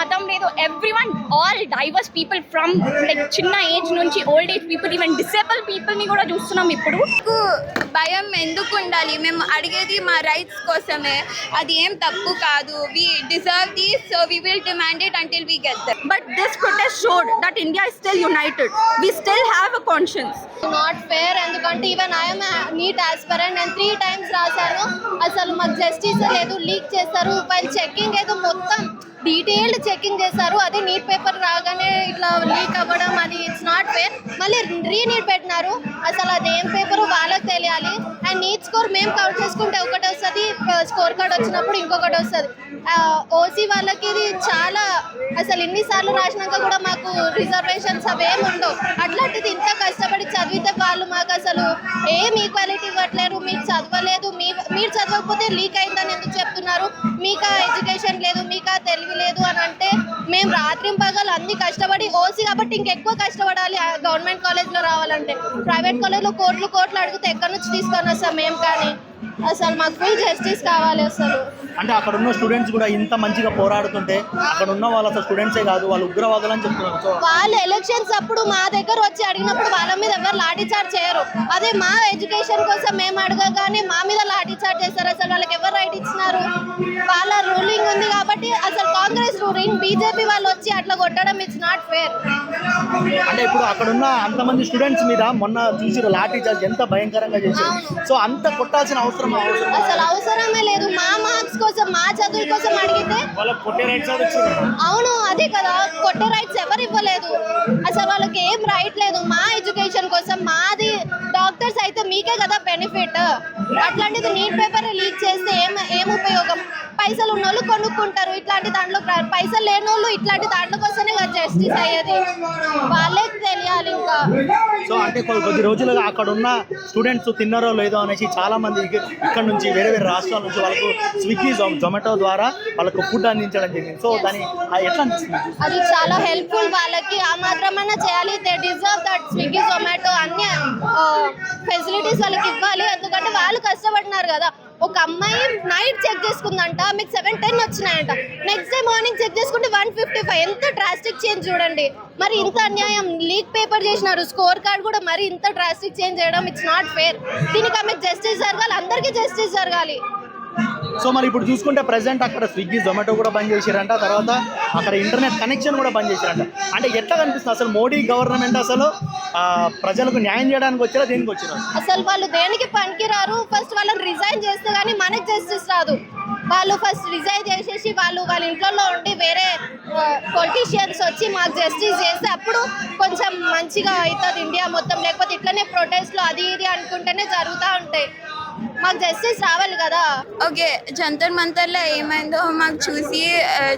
మతం లేదు, everyone all diverse people from like చిన్న ఏజ్ నుంచి old age people, even disable పీపుల్ని కూడా చూస్తున్నాం ఇప్పుడు. భయం ఎందుకు ఉండాలి? మేము అడిగేది మా రైట్స్ కోసమే, అది ఏం తప్పు కాదు. We deserve this, so we will demand it until we get that. But this protest showed that India is still united, we still have a conscience. Not fair, ఎందుకంటే ఈవెన్ ఐఎమ్ నీట్ ఆస్పిరెంట్, నేను 3 times రాశాను, అసలు మాకు justice లేదు, leak చేస్తారు. While checking ఏదో మొత్తం detailed checking చేస్తారు, అది నీట్ పేపర్ రాగానే ఇట్లా లీక్ అవ్వడం, అది ఇట్స్ నాట్ ఫేర్. మళ్ళీ రీనీట్ పెట్టినారు, అసలు అది ఏం పేపరు వాళ్ళకి తెలియాలి. అండ్ నీట్ స్కోర్ మేము కౌంట్ చేసుకుంటే ఒకటి వస్తుంది, స్కోర్ కార్డ్ వచ్చినప్పుడు ఇంకొకటి వస్తుంది. ఓసీ వాళ్ళకి ఇది చాలా, అసలు ఇన్నిసార్లు రాసినాక కూడా మాకు రిజర్వేషన్స్ అవేమి ఉండవు. అట్లాంటిది ఇంత కష్టపడి చదివితే వాళ్ళు మాకు అసలు ఏం ఈక్వాలిటీ ఇవ్వట్లేరు. మీకు చదవలేదు, మీరు చదవకపోతే లీక్ అయిందని ఎందుకు చెప్తున్నారు? మీకు ఎడ్యుకేషన్ లేదు, మీకు తెలివి లేదు అని అంటే, మేము రాత్రింపగలు అన్ని కష్టపడి ఓసీ కాబట్టి ఇంకెక్కువ కష్టపడాలి గవర్నమెంట్ కాలేజ్లో రావాలంటే. ప్రైవేట్ కాలేజ్లో కోట్లు అడిగితే ఎక్కడి నుంచి తీసుకొని వస్తాం మేము? కానీ అసలు మాకు ఫుల్ జస్టిస్ కావాలి అసలు. అంటే అక్కడ ఉన్న స్టూడెంట్స్ కూడా ఇంత మంచిగా పోరాడుతుంటే, అక్కడ ఉన్న వాళ్ళు అసలు స్టూడెంట్సే కాదు, వాళ్ళు ఉగ్రవాదులు అని చెప్తున్నారు. సో వాళ్ళు ఎలక్షన్స్ అప్పుడు మా దగ్గర వచ్చి అడిగినప్పుడు వాళ్ళ మీద ఎవరు లాఠీ చార్జ్ చేయరు. అదే మా ఎడ్యుకేషన్ కోసం మేము అడగగానే మా మీద లాఠీ చార్జ్ చేస్తారు. అసలు వాళ్ళకి ఎవరు రైట్ ఇచ్చినారు? వాళ్ళ రూలింగ్ ఉంది కాబట్టి. అసలు కాంగ్రెస్ రూలింగ్, బీజేపీ వాళ్ళు వచ్చి అట్లా కొట్టడం ఇట్స్ నాట్ ఫేర్. అంటే ఇప్పుడు అక్కడ ఉన్న అంతమంది స్టూడెంట్స్ మీద మొన్న చూసిన లాఠీ చార్జ్ ఎంత భయంకరంగా చేశారు. సో అంత కొట్టాల్సిన అవసరం అసలు అవసరమే లేదు. మా మార్క్స్ కోసం, మా చదువుల కోసం అడిగితే అవును, అదే కదా, కొట్టే రైట్స్ ఎవరు ఇవ్వలేదు. అసలు వాళ్ళకి ఏం రైట్ లేదు. మా ఎడ్యుకేషన్ కోసం, మాది డాక్టర్స్ అయితే మీకే కదా బెనిఫిట్. అట్లాంటిది నీట్ పేపర్ లీక్ చేస్తే ఏం ఉపయోగం? పైసలు ఉన్న వాళ్ళు కొనుక్కుంటారు, ఇట్లాంటి దాంట్లో పైసలు లేని వాళ్ళు ఇట్లాంటి దాంట్లో కోసమే కదా జస్టిస్ అయ్యేది. వాళ్ళే తెలియాలి ఇంకా. సో అంటే కొద్ది రోజులుగా అక్కడ ఉన్న స్టూడెంట్స్ తిన్నారో లేదో అనేసి చాలా మంది ఇక్కడ నుంచి వేరే రాష్ట్రాల నుంచి వాళ్ళకు స్విగ్గీ, జొమాటో ద్వారా వాళ్ళకు ఫుడ్ అందించడం జరిగింది. సో దాని ఎట్లా అనిపిస్తుంది? అది చాలా హెల్ప్ఫుల్. వాళ్ళకి ఆ మాత్రమైనా చేయాలి. They deserve that. Swiggy, Zomato అన్ని ఫెసిలిటీస్ వాళ్ళకి ఇవ్వాలి, ఎందుకంటే వాళ్ళు కష్టపడినారు కదా. ఒక అమ్మాయి నైట్ చెక్ చేసుకుందంట, మీకు 710 వచ్చినాయంట. నెక్స్ట్ డే మార్నింగ్ చెక్ చేసుకుంటే 155. ఎంత డ్రాస్టిక్ చేంజ్ చూడండి. మరి ఇంత అన్యాయం. లీక్ పేపర్ చేసినారు, స్కోర్ కార్డ్ కూడా మరి ఇంత డ్రాస్టిక్ చేంజ్ చేయడం ఇట్స్ నాట్ ఫేర్. దీనికి ఆమెకు జస్టిస్ జరగాలి, అందరికీ జస్టిస్ జరగాలి. సో మరి ఇప్పుడు చూసుకుంటే ప్రెసెంట్ అక్కడ స్విగ్గీ, జొమాటో కూడా బంద్ చేశారంట, తర్వాత అక్కడ ఇంటర్నెట్ కనెక్షన్ కూడా బంద్ చేశారంట. అంటే ఎట్లా కనిపిస్తుంది అసలు మోడీ గవర్నమెంట్ అసలు ప్రజలకు న్యాయం చేయడానికి వచ్చారా, దేనికి వచ్చారా? అసలు వాళ్ళు దేనికి పనికిరారు. ఫస్ట్ వాళ్ళని రిజైన్ చేస్తే కానీ మనకి జస్టిస్ రాదు. వాళ్ళు ఫస్ట్ రిజైన్ చేసేసి వాళ్ళ ఇంట్లో ఉండి వేరే పొలిటీషియన్స్ వచ్చి మాకు జస్టిస్ చేస్తే అప్పుడు కొంచెం మంచిగా అవుతుంది ఇండియా మొత్తం. లేకపోతే ఇట్లనే ప్రొటెస్ట్లు అది ఇది అనుకుంటేనే జరుగుతూ ఉంటాయి. మాకు జస్టిస్ రావాలి కదా. ఓకే, జంతర్ మంతర్లో ఏమైందో మాకు చూసి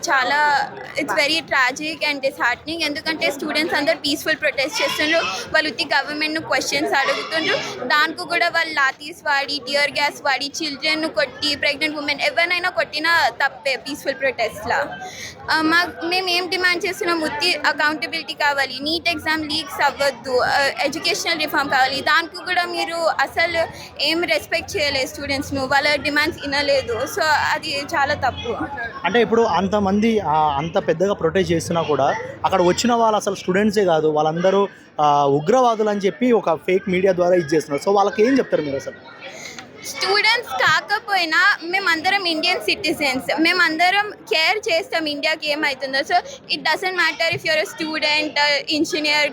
చాలా ఇట్స్ వెరీ ట్రాజిక్ అండ్ డిస్హార్టనింగ్. ఎందుకంటే స్టూడెంట్స్ అందరు పీస్ఫుల్ ప్రొటెస్ట్ చేస్తుండ్రు, వాళ్ళు ఉత్తి గవర్నమెంట్ను క్వశ్చన్స్ అడుగుతుండ్రు. దానికి కూడా వాళ్ళు లాతీస్ వాడి, టియర్ గ్యాస్ వాడి, చిల్డ్రన్ను కొట్టి, ప్రెగ్నెంట్ ఉమెన్ ఎవరినైనా కొట్టినా తప్పే పీస్ఫుల్ ప్రొటెస్ట్లా. మేము ఏం డిమాండ్ చేస్తున్నాం? ఉత్తి అకౌంటబిలిటీ కావాలి, నీట్ ఎగ్జామ్ లీక్స్ అవ్వద్దు, ఎడ్యుకేషనల్ రిఫార్మ్ కావాలి. దానికి కూడా మీరు అసలు ఏం రెస్పెక్ట్ చేయలేదు స్టూడెంట్స్ను, వాళ్ళ డిమాండ్స్ వినలేదు. సో అది చాలా తప్పు. అంటే ఇప్పుడు అంతమంది అంత పెద్దగా ప్రొటెస్ట్ చేస్తున్నా కూడా అక్కడ వచ్చిన వాళ్ళు అసలు స్టూడెంట్సే కాదు, వాళ్ళందరూ ఉగ్రవాదులు అని చెప్పి ఒక ఫేక్ మీడియా ద్వారా ఇది చేస్తున్నారు. సో వాళ్ళకి ఏం చెప్తారు మీరు అసలు? స్టూడెంట్స్ కాకపోయినా మేమందరం ఇండియన్ సిటిజన్స్, మేమందరం కేర్ చేస్తాం ఇండియాకి ఏమవుతుందో. So it doesn't matter if you're student, engineer,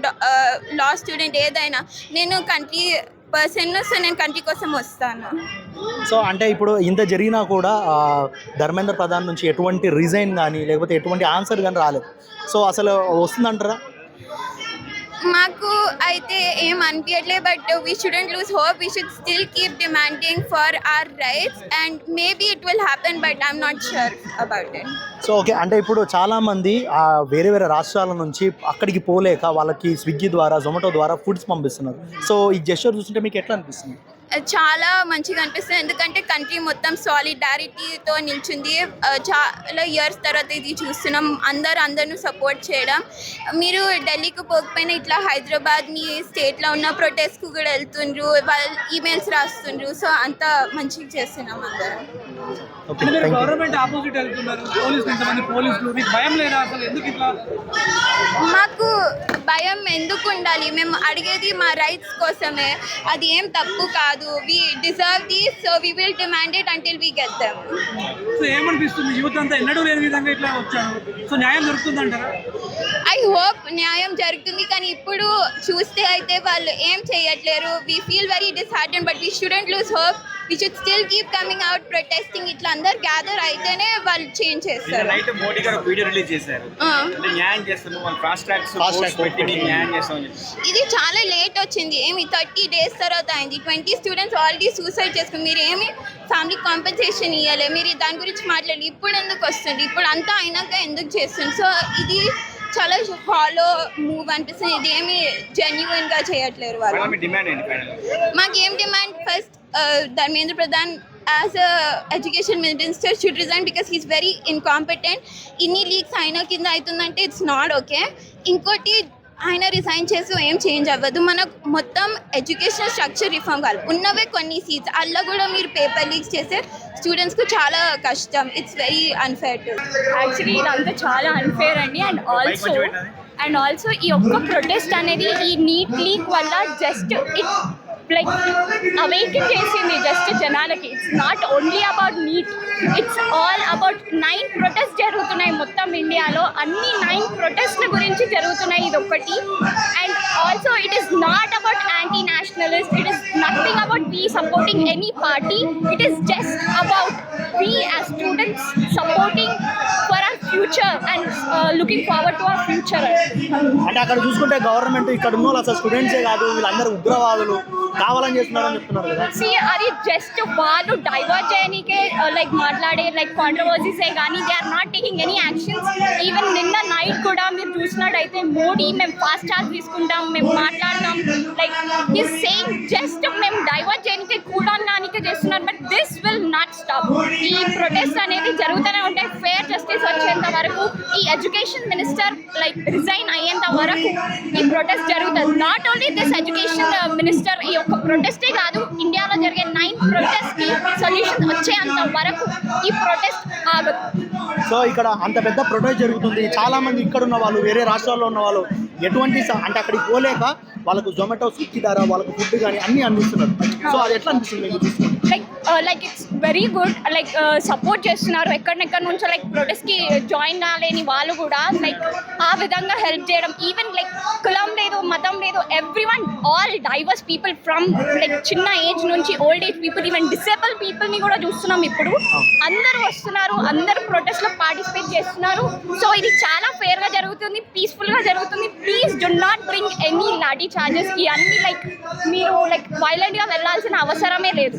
law student, ఏదైనా. నేను కంట్రీ పర్సన్, సో నేను కంట్రీ కోసం వస్తాను. సో అంటే ఇప్పుడు ఇంత జరిగినా కూడా ధర్మేంద్ర ప్రధాన్ నుంచి ఎటువంటి రిజైన్ కానీ లేకపోతే ఎటువంటి ఆన్సర్ కానీ రాలేదు. సో అసలు వస్తుందంటారా? మాకు అయితే ఏం అనిపించట్లేదు. But we shouldn't lose hope. We should still keep demanding for hour rights and maybe it will happen, but I'm not sure about it. So okay, అంటే ఇప్పుడు చాలామంది వేరే వేరే రాష్ట్రాల నుంచి అక్కడికి పోలేక వాళ్ళకి స్విగ్గీ ద్వారా, జొమాటో ద్వారా ఫుడ్స్ పంపిస్తున్నారు. సో ఈ జెస్చర్ చూస్తుంటే మీకు ఎట్లా అనిపిస్తుంది? చాలా మంచిగా అనిపిస్తుంది, ఎందుకంటే కంట్రీ మొత్తం సాలిడారిటీతో నిల్చుంది. చాలా ఇయర్స్ తర్వాత ఇది చూస్తున్నాం, అందరిని సపోర్ట్ చేయడం. మీరు ఢిల్లీకి పోకపోయినా ఇట్లా హైదరాబాద్ మీ స్టేట్లో ఉన్న ప్రొటెస్ట్కి కూడా వెళ్తుండ్రు, వాళ్ళు ఈమెయిల్స్ రాస్తుండ్రు. సో అంత మంచిగా చేస్తున్నాం అందరం. ఓకే, మీరు థ్యాంక్ యూ. గవర్నమెంట్ ఆపోజిట్ వెళ్తున్నారు, పోలీసులు ఇంతమంది పోలీసులు, మీకు భయం లేదా అసలు? ఎందుకు ఇట్లా? మాకు భయం ఎందుకు ఉండాలి? మేము అడిగేది మా రైట్స్ కోసమే. అది ఏం తప్పు కాదు. We deserve this, so we will demand it until we get them. So ఏమనిపిస్తుంది? యూత్ అంతా ఎన్నడూ లేని విధంగా ఇట్లా వచ్చారు, సో న్యాయం దొరుకుతుందంటారా? ఐ హోప్ న్యాయం జరుగుతుంది, కానీ ఇప్పుడు చూస్తే అయితే వాళ్ళు ఏం చేయట్లేరు. We feel very dishearten, but we shouldn't lose hope. We should still keep coming out protesting. ఇట్లా అందరు గ్యాదర్ అయితేనే వాళ్ళు చేంజ్ చేస్తారు. నైట్ మోడీ గారు ఒక వీడియో రిలీజ్ చేశారు, అంటే న్యాయం చేస్తాము, వాళ్ళు ఫాస్ట్ ట్రాక్ పెట్టి మీకు న్యాయం చేస్తామని చెప్పి. ఇది చాలా లేట్ వచ్చింది. ఏమి 30 days తర్వాత అయింది. 20 స్టూడెంట్స్ ఆల్రెడీ సూసైడ్ చేసుకుని మీరు ఏమి ఫ్యామిలీ కాంపెన్సేషన్ ఇవ్వాలి? మీరు దాని గురించి మాట్లాడి ఇప్పుడు ఎందుకు వస్తుంది? ఇప్పుడు అంతా అయినాక ఎందుకు చేస్తుంది? సో ఇది చాలా ఫాలో మూవ్ అనిపిస్తుంది. ఇది ఏమి జెన్యున్ గా చేయట్లేరు వాళ్ళు. మీ డిమాండ్ ఏంటి ఫైనల్? మాకేం demand? First Dharmendra Pradhan as a education minister should resign because he's very incompetent. ఇన్ని లీక్స్ ఆయన కింద అవుతుందంటే ఇట్స్ నాట్ ఓకే. ఇంకోటి ఆయన రిజైన్ చేసి ఏం చేంజ్ అవ్వదు. మనకు మొత్తం ఎడ్యుకేషన్ స్ట్రక్చర్ రిఫార్మ్ కావాలి. ఉన్నవే కొన్ని సీట్స్ అలా కూడా మీరు పేపర్ లీక్స్ చేస్తే స్టూడెంట్స్కు చాలా కష్టం. It's very unfair to. Actually ఇదంతా చాలా అన్ఫేర్ అండి. అండ్ ఆల్సో ఈ ఒక్క ప్రొటెస్ట్ అనేది ఈ నీట్ లీక్ వల్ల జస్ట్ ఇట్ లైక్ అవేకెన్ చేసింది జస్ట్ జనాలకి. It's not only about NEET, it's all about 9 protest జరుగుతున్నాయి మొత్తం ఇండియాలో. అన్ని 9 ప్రొటెస్ట్ల గురించి జరుగుతున్నాయి ఇది ఒక్కటి. And also it is not about anti Nationalist, it is nothing about we supporting any party. It is just about we as students supporting for our future and looking forward to our future. అంటే అక్కడ చూసుకుంటే government ఇక్కడ ఉన్న వాళ్ళు అసలు స్టూడెంట్సే కాదు, వీళ్ళందరూ ఉగ్రవాదులు కావాలని చేస్తున్నారని చెప్తున్నారు కదా. అది జస్ట్ వాళ్ళు డైవర్ట్ చేయడానికే లైక్ మాట్లాడే లైక్ కాంట్రవర్సీసే కానీ they are not taking any actions. Even నిన్న నైట్ కూడా మీరు చూసినట్టయితే మోడీ మేము ఫాస్ట్ ఛార్జ్ తీసుకుంటాం, మేము మాట్లాడతాం లైక్ ఈస్ సేయింగ్ జస్ట్ మేము డైవర్ట్ చేయడానికే కూల్ డౌన్ దానికే చేస్తున్నారు. But this will not stop. ఈ ప్రొటెస్ట్ అనేది జరుగుతూనే ఉంటాయి. ఫేర్ జస్టిస్ వచ్చేంత వరకు, ఈ ఎడ్యుకేషన్ మినిస్టర్ లైక్ రిజైన్ అయ్యేంత వరకు ఈ ప్రొటెస్ట్ జరుగుతుంది. Not only this education minister, ఈ యొక్క ప్రొటెస్టే కాదు, ఇండియాలో జరిగే 9 ప్రొటెస్ట్కి సొల్యూషన్ వచ్చేంత వరకు ఈ ప్రొటెస్ట్ ఆగదు. సో ఇక్కడ అంత పెద్ద ప్రొటెస్ట్ జరుగుతుంది. చాలా మంది ఇక్కడ ఉన్న వాళ్ళు, వేరే రాష్ట్రాల్లో ఉన్న వాళ్ళు ఎటువంటి అంటే అక్కడికి పోలేక వాళ్ళకు జొమాటో, స్విగ్గీ ద్వారా వాళ్ళకు ఫుడ్ కానీ అన్నీ అందిస్తున్నారు. సో అది ఎట్లా అనిపిస్తుంది మీకు చూసుకుంటే? Like it's very good. Like support చేస్తున్నారు ఎక్కడెక్కడ నుంచో లైక్ ప్రొటెస్ట్కి జాయిన్ కాలేని వాళ్ళు కూడా లైక్ ఆ విధంగా హెల్ప్ చేయడం. ఈవెన్ లైక్ కులం లేదు, మతం లేదు, everyone all diverse people from like చిన్న ఏజ్ నుంచి old age people, even disable పీపుల్ని కూడా చూస్తున్నాం ఇప్పుడు. అందరూ వస్తున్నారు, అందరూ ప్రొటెస్ట్లో పార్టిసిపేట్ చేస్తున్నారు. సో ఇది చాలా ఫేర్గా జరుగుతుంది, పీస్ఫుల్గా జరుగుతుంది. Please do not bring any lathi charges. ఇవన్నీ లైక్ మీరు లైక్ వైలెంట్గా వెళ్ళాల్సిన అవసరమే లేదు.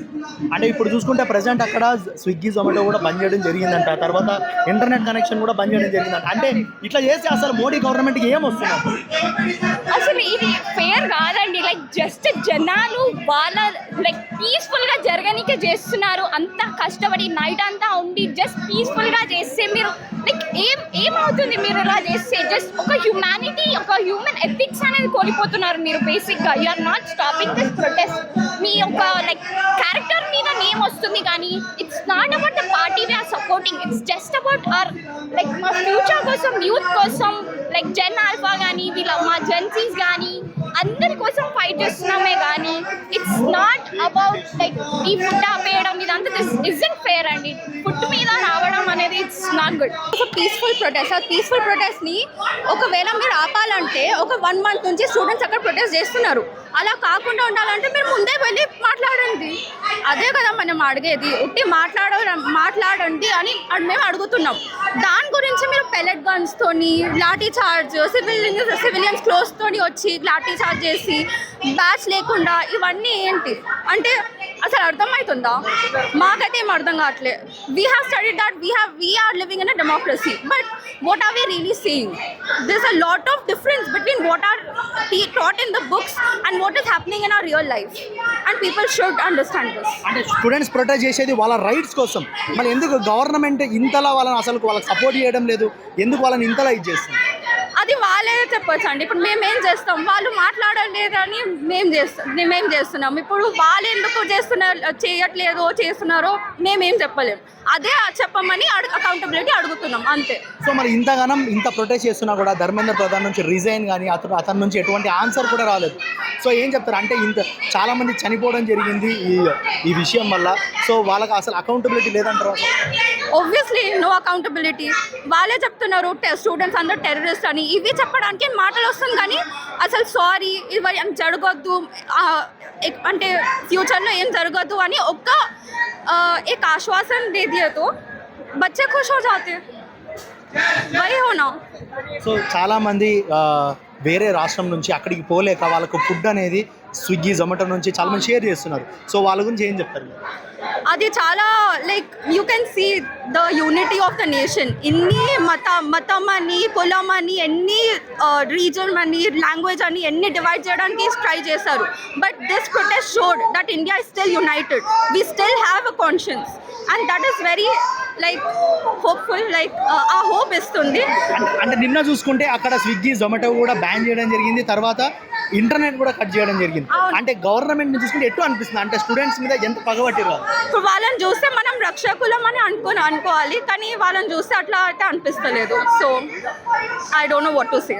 అంటే ఇప్పుడు చూసుకుంటే ప్రజెంట్ అక్కడ స్విగ్గీ, జొమాటో కూడా బంద్ చేయడం జరిగిందంట. తర్వాత ఇంటర్నెట్ కనెక్షన్ కూడా బంద్ చేయడం జరిగిందంట. అంటే ఇట్లా చేస్తే అసలు మోడీ గవర్నమెంట్కి ఏం వస్తున్నారు? అసలు ఇది ఫేర్ కాదండి. లైక్ జస్ట్ జనాలు వాళ్ళ లైక్ పీస్ఫుల్గా జరగనికే చేస్తున్నారు. అంతా కష్టపడి నైట్ అంతా ఉండి జస్ట్ పీస్ఫుల్గా చేస్తే మీరు లైక్ ఏమవుతుంది? మీరు ఇలా చేస్తే జస్ట్ ఒక హ్యూమానిటీ, ఒక హ్యూమన్ ఎథిక్స్ అనేది కోల్పోతున్నారు మీరు. బేసిక్గా you are not stopping this protest. మీ యొక్క లైక్ క్యారెక్టర్ మీద నేమ్ వస్తుంది కానీ it's not about the party we are supporting. It's just about our like మా ఫ్యూచర్ కోసం, యూత్ కోసం, లైక్ జెన్ ఆల్ఫా కానీ వీళ్ళ మా జెన్సీస్ కానీ అందరి కోసం ఫైట్ చేస్తున్నామే కానీ ఇట్స్ నాట్ అబౌట్ లైక్ ఈ ఫుడ్ ఆపేయడం. ఇదంతా దిస్ ఇజంట్ ఫేర్ అండి. ఫుడ్ మీద రావడం అనేది ఇట్స్ నాట్ గుడ్. ఒక పీస్ఫుల్ ప్రొటెస్ట్, ఆ పీస్ఫుల్ ప్రొటెస్ట్ని ఒకవేళ మీరు ఆపాలంటే ఒక 1 month నుంచి స్టూడెంట్స్ అక్కడ ప్రొటెస్ట్ చేస్తున్నారు. అలా కాకుండా ఉండాలంటే మీరు ముందే వెళ్ళి మాట్లాడండి. అదే కదా మనం అడిగేది. ఉట్టి మాట్లాడండి అని మేము అడుగుతున్నాం. దాని గురించి మీరు పెలెట్ గన్స్తోని, లాఠీ చార్జ్, సివిలియన్స్ క్లోజ్తోని వచ్చి లాఠీ చార్జ్ చేసి బ్యాచ్ లేకుండా ఇవన్నీ ఏంటి అంటే అసలు అర్థమవుతుందా? మాకైతే ఏం అర్థం కావట్లేదు. We have studied that we are living in a democracy, but what are we really seeing? There's a lot of difference between what are taught in the books and what is happening in our real life, and people should understand this. అంటే students protest చేసేది వాళ్ళ rights కోసం, మళ్ళీ ఎందుకు government ఇంతలా వాళ్ళని అసలు వాళ్ళకి సపోర్ట్ చేయడం లేదు? ఎందుకు వాళ్ళని ఇంతలా ఇది చేస్తుంది? అది వాళ్ళే చెప్పొచ్చు అండి. ఇప్పుడు మేమేం చేస్తాం, వాళ్ళు మాట్లాడలేదని మేము చేస్తున్నాం. ఇప్పుడు వాళ్ళు ఎందుకు చేయట్లేదో చేస్తున్నారో మేమేం చెప్పలేము. అదే చెప్పమని అకౌంటబిలిటీ అడుగుతున్నాం అంతే. సో మరి ఇంత ప్రొటెస్ట్ చేస్తున్నా కూడా ధర్మేంద్ర ప్రధాన్ నుంచి రిజైన్ కానీ అతని నుంచి ఎటువంటి ఆన్సర్ కూడా రాలేదు. సో ఏం చెప్తారు అంటే చాలా మంది చనిపోవడం జరిగింది ఈ విషయం వల్ల. సో వాళ్ళకి అసలు అకౌంటబిలిటీ లేదంటారు. Obviously no accountability. వాళ్ళే చెప్తున్నారు స్టూడెంట్స్ అందరూ టెర్రరిస్ట్ అని. ఇవి చెప్పడానికి మాటలు వస్తుంది కానీ అసలు సారీ ఇవి జరగొద్దు అంటే ఫ్యూచర్లో ఏం జరగద్దు అని एक आश्वासन दे दिया तो बच्चे खुश हो जाते हैं. वही होना. సో చాలామంది వేరే రాష్ట్రం నుంచి అక్కడికి పోలేక వాళ్ళకు ఫుడ్ అనేది స్విగ్గీ జొమాటో నుంచి చాలామంది షేర్ చేస్తున్నారు. సో వాళ్ళ గురించి ఏం చెప్తారు? అది చాలా like you can see the unity of the nation. ఇన్ని మతం అని కులం అని ఎన్ని రీజన్ అని లాంగ్వేజ్ అని ఎన్ని డివైడ్ చేయడానికి ట్రై చేశారు. But this protest showed that India is still United. We still have a conscience and that is very like hopeful. Like ఆ హోప్ ఇస్తుంది. అంటే నిన్న చూసుకుంటే అక్కడ స్విగ్గీ జొమాటో కూడా బ్యాన్ చేయడం జరిగింది. తర్వాత ఇంటర్నెట్ కూడా కట్ చేయడం జరిగింది. అంటే గవర్నమెంట్ చూసుకుంటే ఎట్లా అనిపిస్తుంది అంటే స్టూడెంట్స్ మీద ఎంత పగబట్టిరు? ఇప్పుడు వాళ్ళని చూస్తే మనం రక్షకులం అని అనుకోవాలి కానీ వాళ్ళని చూస్తే అట్లా అయితే అనిపిస్తలేదు. So I don't know what to say.